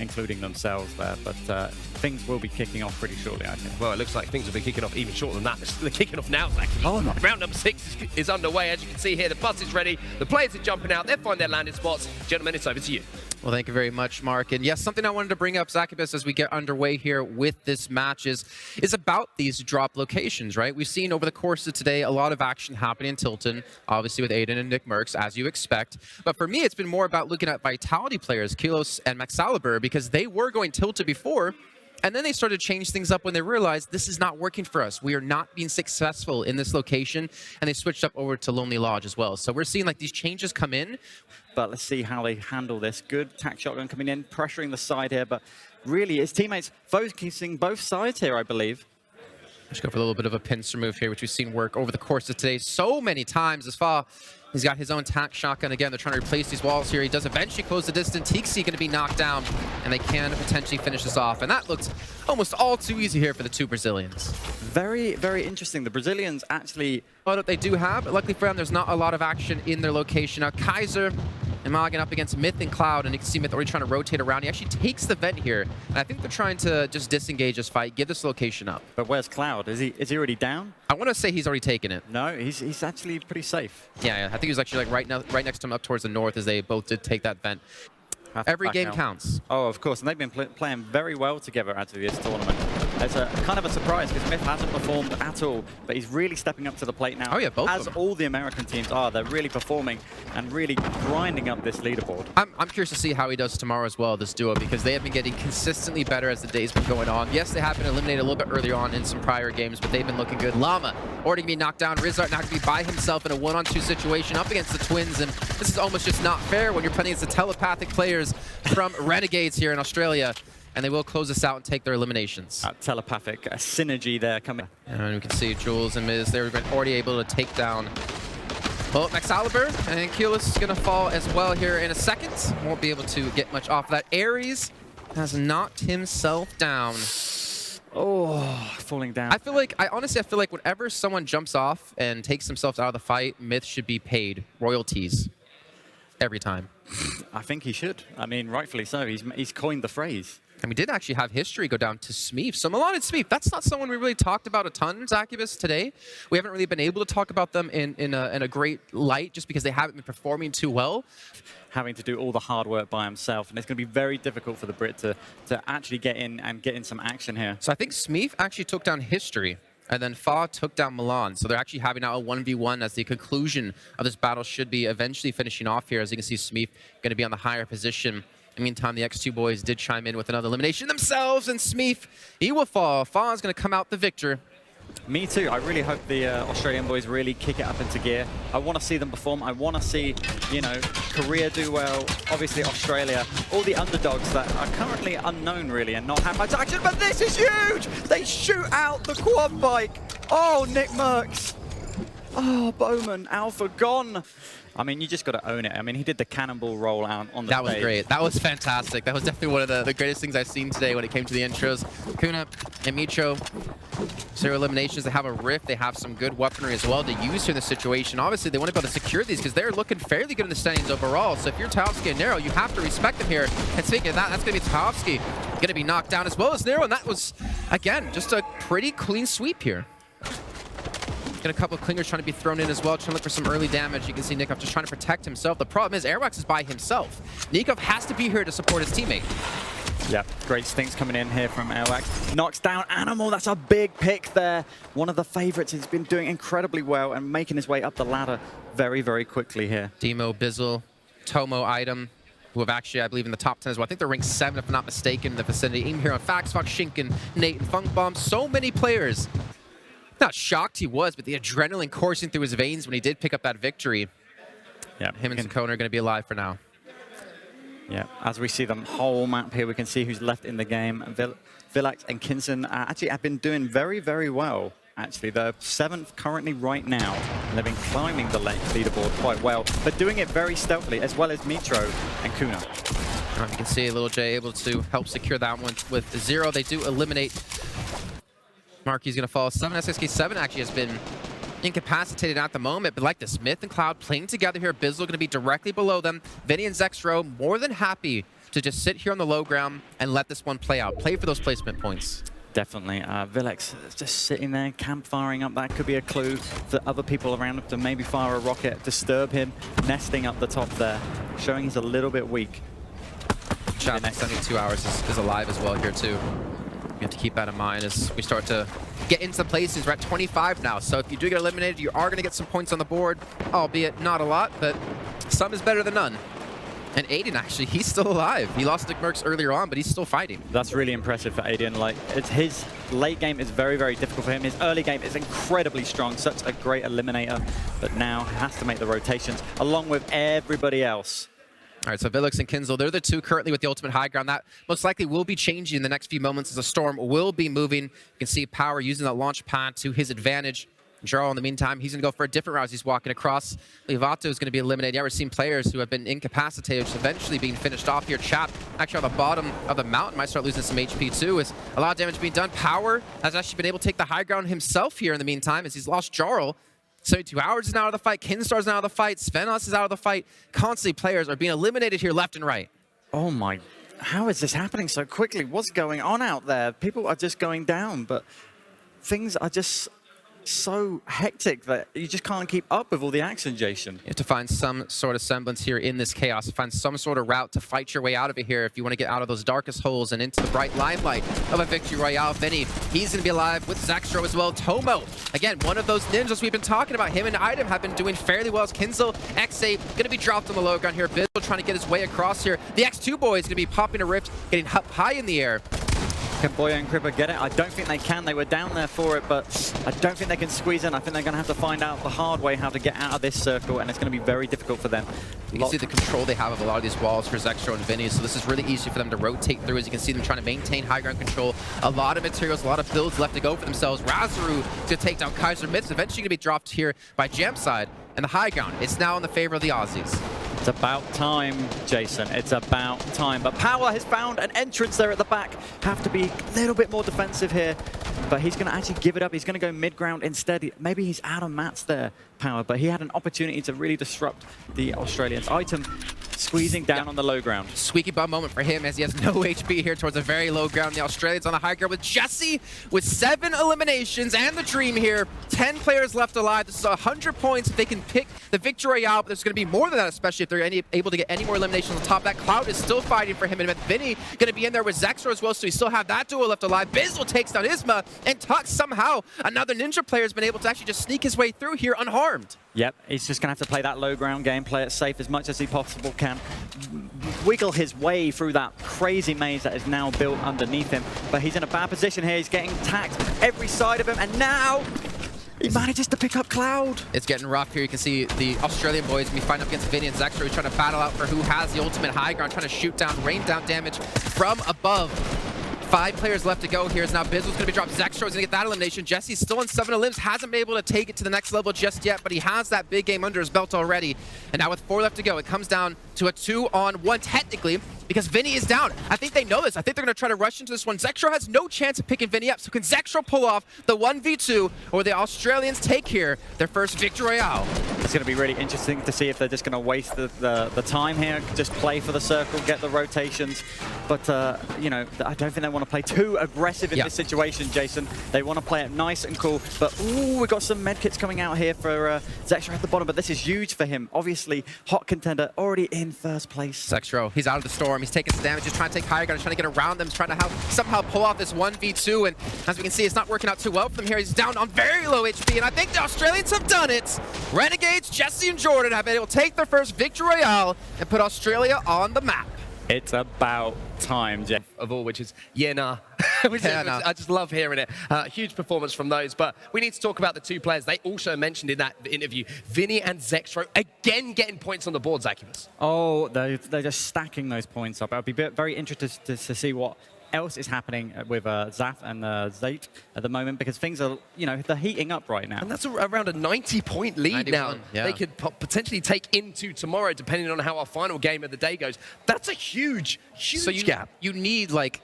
including themselves there. But things will be kicking off pretty shortly, I think. Well, it looks like things will be kicking off even shorter than that. They're kicking off now, actually. Oh, no. Round number 6 is underway. As you can see here, the bus is ready. The players are jumping out. They'll find their landing spots. Gentlemen, it's over to you. Well, thank you very much, Mark. And yes, something I wanted to bring up, Zacchaeus, as we get underway here with this match is about these drop locations, right? We've seen over the course of today a lot of action happening in Tilton, obviously with Aiden and Nick Merckx, as you expect. But for me, it's been more about looking at Vitality players, Kilos and Maxaliber, because they were going Tilted before, and then they started to change things up when they realized this is not working for us. We are not being successful in this location, and they switched up over to Lonely Lodge as well. So we're seeing like these changes come in. But let's see how they handle this. Good tack shotgun coming in, pressuring the side here, but really his teammates focusing both sides here, I believe. Let's go for a little bit of a pincer move here, which we've seen work over the course of today so many times. As far he's got his own tack shotgun again. They're trying to replace these walls here. He does eventually close the distance. Tixi going to be knocked down, and they can potentially finish this off. And that looks almost all too easy here for the two Brazilians. Very, very interesting. The Brazilians actually... What they do have, but luckily for them, there's not a lot of action in their location. Now, Kaiser and Magen up against Myth and Cloud, and you can see Myth already trying to rotate around. He actually takes the vent here, and I think they're trying to just disengage this fight, give this location up. But where's Cloud? Is he already down? I want to say he's already taken it. No, he's actually pretty safe. Yeah, I think he was actually like right next to him up towards the north as they both did take that vent. Every game counts. Oh, of course, and they've been playing very well together actually this tournament. It's a kind of a surprise because Myth hasn't performed at all, but he's really stepping up to the plate now. Oh yeah, both as of them. all the American teams are. They're really performing and really grinding up this leaderboard. I'm curious to see how he does tomorrow as well, this duo, because they have been getting consistently better as the days been going on. Yes, they have been eliminated a little bit earlier on in some prior games, but they've been looking good. Llama already going to be knocked down. Rizart not going to be by himself in a one-on-two situation up against the Twins, and this is almost just not fair when you're playing against the telepathic players from Renegades here in Australia. And they will close this out and take their eliminations. Telepathic synergy there coming. And we can see Jules and Miz, they're already able to take down Maxaliber, and Keyless is going to fall as well here in a second. Won't be able to get much off of that. Ares has knocked himself down. Oh, falling down. I honestly feel like whenever someone jumps off and takes themselves out of the fight, Myth should be paid royalties every time. I think he should. I mean, rightfully so. He's coined the phrase. And we did actually have history go down to Smeef. So Milan and Smeef, that's not someone we really talked about a ton, Zacchaeus, today. We haven't really been able to talk about them in a great light just because they haven't been performing too well. Having to do all the hard work by himself, and it's going to be very difficult for the Brit to actually get in some action here. So I think Smeef actually took down history, and then Fa took down Milan. So they're actually having now a 1v1 as the conclusion of this battle should be eventually finishing off here. As you can see, Smeef going to be on the higher position. In the meantime, the X2 boys did chime in with another elimination themselves, and Smeef, he will fall. Fa is going to come out the victor. Me too. I really hope the Australian boys really kick it up into gear. I want to see them perform. I want to see, you know, Korea do well. Obviously, Australia, all the underdogs that are currently unknown, really, and not have much action. But this is huge! They shoot out the quad bike. Oh, Nick Merckx. Oh, Bowman, Alpha gone. I mean, you just got to own it. I mean, he did the cannonball roll out on the That stage. was great. That was fantastic. That was definitely one of the greatest things I've seen today when it came to the intros. Kuna and Micho, zero eliminations. They have a rift. They have some good weaponry as well to use here in this situation. Obviously, they want to be able to secure these because they're looking fairly good in the standings overall. So if you're Tarkovsky and Nero, you have to respect them here. And speaking of that, that's going to be Tarkovsky going to be knocked down as well as Nero. And that was, again, just a pretty clean sweep here. Got a couple of clingers trying to be thrown in as well, trying to look for some early damage. You can see Nikov just trying to protect himself. The problem is Airwax is by himself. Nikov has to be here to support his teammate. Yeah, great stinks coming in here from Airwax. Knocks down Animal. That's a big pick there. One of the favorites. He's been doing incredibly well and making his way up the ladder very, very quickly here. Demo, Bizzle, Tomo, Item, who have actually, I believe, in the top 10 as well. I think they're ranked 7, if I'm not mistaken, in the vicinity. Even here on Fax, Fox, Shinken, Nate, and Funk Bomb. So many players. Not shocked he was, but the adrenaline coursing through his veins when he did pick up that victory. Yeah, him and Sakona are going to be alive for now. Yeah, as we see the whole map here, we can see who's left in the game. Villax and Kinson actually have been doing very, very well. Actually, they're 7th currently right now, and they've been climbing the leaderboard quite well, but doing it very stealthily, as well as Mitro and Kuna. You can see Little J able to help secure that one with 0. They do eliminate. Marky's going to fall. 7SSK7 actually has been incapacitated at the moment, but like the Smith and Cloud playing together here. Bizzle going to be directly below them. Vinny and Zexro more than happy to just sit here on the low ground and let this one play out. Play for those placement points. Definitely. Vilex just sitting there, campfiring up. That could be a clue for other people around him to maybe fire a rocket, disturb him, nesting up the top there, showing he's a little bit weak. Chat, 72 hours is alive as well here, too. You have to keep that in mind as we start to get into places. We're at 25 now, so if you do get eliminated, you are going to get some points on the board, albeit not a lot, but some is better than none. And Aiden, actually, he's still alive. He lost to Mercs earlier on, but he's still fighting. That's really impressive for Aiden. Like, it's his late game is very, very difficult for him. His early game is incredibly strong, such a great eliminator, but now has to make the rotations along with everybody else. All right, so Vilex and Kinzel, they're the two currently with the ultimate high ground. That most likely will be changing in the next few moments as the Storm will be moving. You can see Power using that launch pad to his advantage. Jarl, in the meantime, he's going to go for a different route as he's walking across. Livato is going to be eliminated. Yeah, we're seeing players who have been incapacitated, which is eventually being finished off here. Chap, actually on the bottom of the mountain, might start losing some HP too. Is a lot of damage being done. Power has actually been able to take the high ground himself here in the meantime as he's lost Jarl. 72 Hours is now out of the fight. Kinstar's now out of the fight. Svenos is out of the fight. Constantly, players are being eliminated here left and right. Oh my, how is this happening so quickly? What's going on out there? People are just going down, but things are just so hectic that you just can't keep up with all the action, Jason. You have to find some sort of semblance here in this chaos, find some sort of route to fight your way out of it here if you want to get out of those darkest holes and into the bright limelight of a victory royale. Vinny, he's going to be alive with Zextro as well. Tomo, again, one of those ninjas we've been talking about. Him and Item have been doing fairly well as Kinzel. X8 going to be dropped on the low ground here. Bizzle trying to get his way across here. The X2 boy is going to be popping a rift, getting up high in the air. Can Boya and Cripper get it? I don't think they can. They were down there for it, but I don't think they can squeeze in. I think they're going to have to find out the hard way how to get out of this circle, and it's going to be very difficult for them. You can see the control they have of a lot of these walls for Zextro and Vinny, so this is really easy for them to rotate through. As you can see them trying to maintain high ground control. A lot of materials, a lot of builds left to go for themselves. Razaru to take down Kaiser Myths, eventually going to be dropped here by Jamside. And the high ground, it's now in the favor of the Aussies. It's about time, Jason. It's about time. But Power has found an entrance there at the back. Have to be a little bit more defensive here. But he's going to actually give it up. He's going to go mid-ground instead. Maybe he's out of mats there, Power. But he had an opportunity to really disrupt the Australians. Item squeezing down on the low ground. Squeaky bum moment for him as he has no HP here towards a very low ground. The Australians on the high ground with Jesse with 7 eliminations and the dream here. 10 players left alive. This is 100 points if they can pick the victory out, but there's going to be more than that, especially if they're able to get any more eliminations on top. That Cloud is still fighting for him, and Vinny going to be in there with Zextro as well, so we still have that duo left alive. Bizzle takes down Isma, and Tux somehow, another Ninja player, has been able to actually just sneak his way through here unharmed. Yep, he's just going to have to play that low ground game, play it safe as much as he possible can, wiggle his way through that crazy maze that is now built underneath him. But he's in a bad position here. He's getting attacked every side of him, and now he manages to pick up Cloud. It's getting rough here. You can see the Australian boys going to be fighting up against Vinny and Zextro. He's trying to battle out for who has the ultimate high ground, trying to shoot down, rain down damage from above. 5 players left to go here. Now Bizzle's going to be dropped. Zextro's going to get that elimination. Jesse's still on 7 of limbs. Hasn't been able to take it to the next level just yet, but he has that big game under his belt already. And now with 4 left to go, it comes down to a 2-on-1 technically because Vinny is down. I think they know this. I think they're going to try to rush into this one. Zextro has no chance of picking Vinny up. So can Zextro pull off the 1v2 or the Australians take here their first victory royale? It's going to be really interesting to see if they're just going to waste the time here, just play for the circle, get the rotations. But, you know, I don't think they want to play too aggressive in this situation, Jason. They want to play it nice and cool. But, ooh, we've got some medkits coming out here for Zextro at the bottom. But this is huge for him. Obviously, hot contender, already in first place. Zextro, he's out of the storm. He's taking some damage. He's trying to take higher ground. He's trying to get around them. He's trying to somehow pull off this 1v2. And as we can see, it's not working out too well for them here. He's down on very low HP. And I think the Australians have done it. Renegades, Jesse and Jordan have been able to take their first victory royale and put Australia on the map. It's about time, Jeff. Of all, which is, I just love hearing it. Huge performance from those, but we need to talk about the 2 players. They also mentioned in that interview, Vinny and Zextro, again getting points on the board, Zacchaeus. Oh, they're just stacking those points up. I'll be very interested to see what else is happening with Zaf and Zayt at the moment, because things are, you know, they're heating up right now. And that's around a 90-point lead 91, now. Yeah. They could potentially take into tomorrow, depending on how our final game of the day goes. That's a huge gap. You need, like,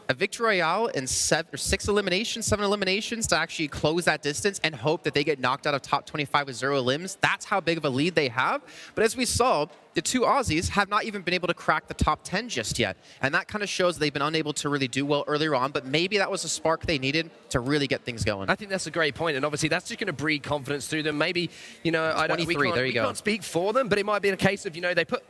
a victory royale in 7 eliminations to actually close that distance and hope that they get knocked out of top 25 with 0 elims. That's how big of a lead they have. But as we saw, the two Aussies have not even been able to crack the top 10 just yet. And that kind of shows they've been unable to really do well earlier on, but maybe that was a spark they needed to really get things going. I think that's a great point, and obviously that's just going to breed confidence through them. Maybe, you know, we can't speak for them, but it might be a case of, you know, they put